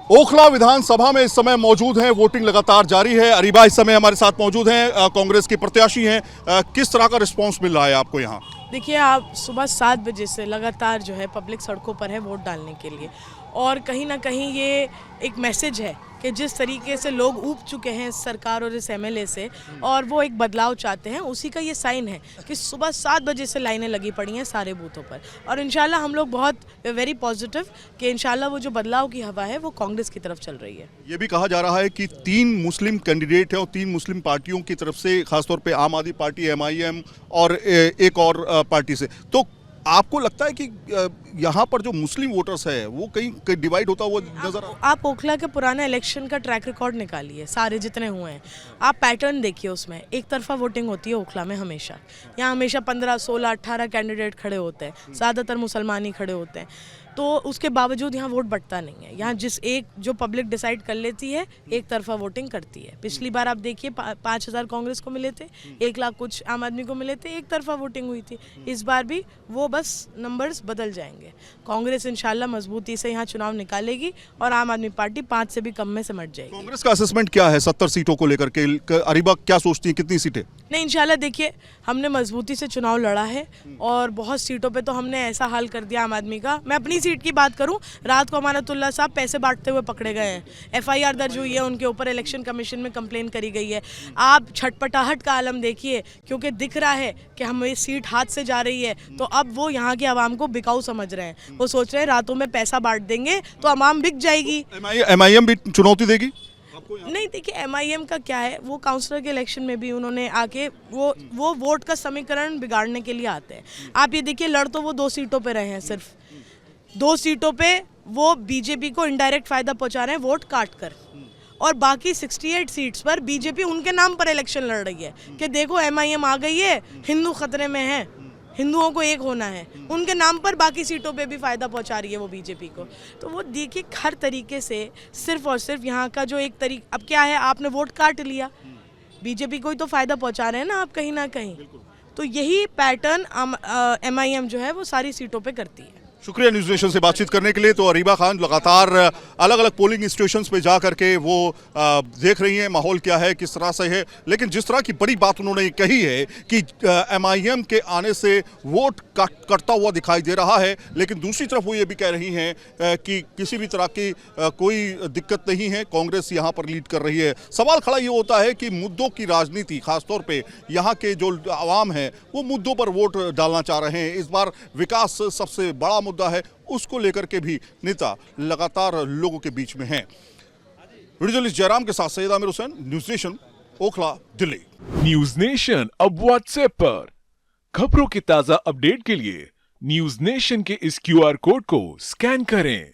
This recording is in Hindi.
ओखला विधानसभा में इस समय मौजूद हैं, वोटिंग लगातार जारी है। अरीबा इस समय हमारे साथ मौजूद हैं, कांग्रेस की प्रत्याशी हैं। किस तरह का रिस्पांस मिल रहा है आपको यहाँ? देखिए, आप सुबह 7 बजे से लगातार जो है पब्लिक सड़कों पर है वोट डालने के लिए, और कहीं ना कहीं ये एक मैसेज है कि जिस तरीके से लोग ऊब चुके हैं इस सरकार और इस एमएलए से, और वो एक बदलाव चाहते हैं, उसी का ये साइन है कि सुबह 7 बजे से लाइनें लगी पड़ी हैं सारे बूथों पर। और इंशाल्लाह हम लोग बहुत वेरी पॉजिटिव कि इंशाल्लाह वो जो बदलाव की हवा है वो कांग्रेस की तरफ चल रही है। ये भी कहा जा रहा है कि 3 मुस्लिम कैंडिडेट हैं और 3 मुस्लिम पार्टियों की तरफ से, खासतौर पे आम आदमी पार्टी, एमआईएम और एक और पार्टी से। तो आपको लगता है कि यहाँ पर जो मुस्लिम वोटर्स है वो कहीं डिवाइड होता हुआ नजर आप ओखला के पुराने इलेक्शन का ट्रैक रिकॉर्ड निकालिए, सारे जितने हुए हैं, आप पैटर्न देखिए। उसमें एक तरफा वोटिंग होती है ओखला में हमेशा। यहाँ हमेशा 15, 16, 18 कैंडिडेट खड़े होते हैं, ज़्यादातर मुसलमान ही खड़े होते हैं। तो उसके बावजूद यहाँ वोट बढ़ता नहीं है। यहाँ जो पब्लिक डिसाइड कर लेती है, एक तरफा वोटिंग करती है। पिछली बार आप देखिए 5,000 कांग्रेस को मिले थे, 1 लाख कुछ आम आदमी को मिले थे, एक तरफा वोटिंग हुई थी। इस बार भी वो बस नंबर्स बदल जाएंगे। कांग्रेस इंशाल्लाह मजबूती से यहाँ चुनाव निकालेगी और आम आदमी पार्टी 5 से भी कम में सिमट जाएगी। कांग्रेस का असेसमेंट क्या है 70 सीटों को लेकर के? अरीबा क्या सोचती है, कितनी सीटें? नहीं, इंशाल्लाह देखिए, हमने मजबूती से चुनाव लड़ा है और बहुत सीटों पे तो हमने ऐसा हाल कर दिया आम आदमी का। मैं अपनी सीट की बात करूं, रात को अमानतुल्लाह साहब पैसे बांटते हुए पकड़े गए हैं, एफआईआर दर्ज हुई है उनके ऊपर, इलेक्शन कमीशन में कंप्लेन करी गई है। आप छटपटाहट का आलम देखिए, क्योंकि दिख रहा है कि हमें सीट हाथ से जा रही है, तो अब वो यहाँ के आवाम को बिकाऊ समझ रहे हैं। वो सोच रहे हैं रातों में पैसा बांट देंगे तो आवाम बिक जाएगी। एमआईएम भी चुनौती देगी? नहीं, देखिए, एमआईएम का क्या है, वो काउंसलर के इलेक्शन में भी उन्होंने आके वो वोट का समीकरण बिगाड़ने के लिए आते हैं। आप ये देखिए, लड़ तो वो 2 सीटों पे रहे हैं, सिर्फ 2 सीटों पे वो बीजेपी को इनडायरेक्ट फायदा पहुंचा रहे हैं वोट काट कर, और बाकी 68 सीट्स पर बीजेपी उनके नाम पर इलेक्शन लड़ रही है कि देखो एमआईएम आ गई है, हिंदू खतरे में है, हिंदुओं को एक होना है। उनके नाम पर बाकी सीटों पे भी फ़ायदा पहुंचा रही है वो बीजेपी को। तो वो देखिए, हर तरीके से सिर्फ और सिर्फ यहाँ का जो एक अब क्या है, आपने वोट काट लिया, बीजेपी को ही तो फ़ायदा पहुंचा रहे हैं ना आप कहीं ना कहीं। तो यही पैटर्न एमआईएम जो है वो सारी सीटों पे करती है। शुक्रिया न्यूज़ नेशन से बातचीत करने के लिए। तो अरीबा खान लगातार अलग अलग पोलिंग स्टेशंस पे जा करके वो देख रही हैं माहौल क्या है, किस तरह से है। लेकिन जिस तरह की बड़ी बात उन्होंने कही है कि एमआईएम के आने से वोट कटता हुआ दिखाई दे रहा है, लेकिन दूसरी तरफ वो ये भी कह रही हैं कि किसी भी तरह की कोई दिक्कत नहीं है, कांग्रेस यहाँ पर लीड कर रही है। सवाल खड़ा ये होता है कि मुद्दों की राजनीति, खासतौर पर यहाँ के जो आवाम है वो मुद्दों पर वोट डालना चाह रहे हैं। इस बार विकास सबसे बड़ा मुद्दा है, उसको लेकर के भी नेता लगातार लोगों के बीच में हैं। वीडियो जर्नलिस्ट जयराम के साथ Syed Aamir Hussain, news nation, Okhla, Delhi. News nation अब व्हाट्सएप पर खबरों की ताजा अपडेट के लिए न्यूज़ नेशन के इस क्यूआर कोड को स्कैन करें।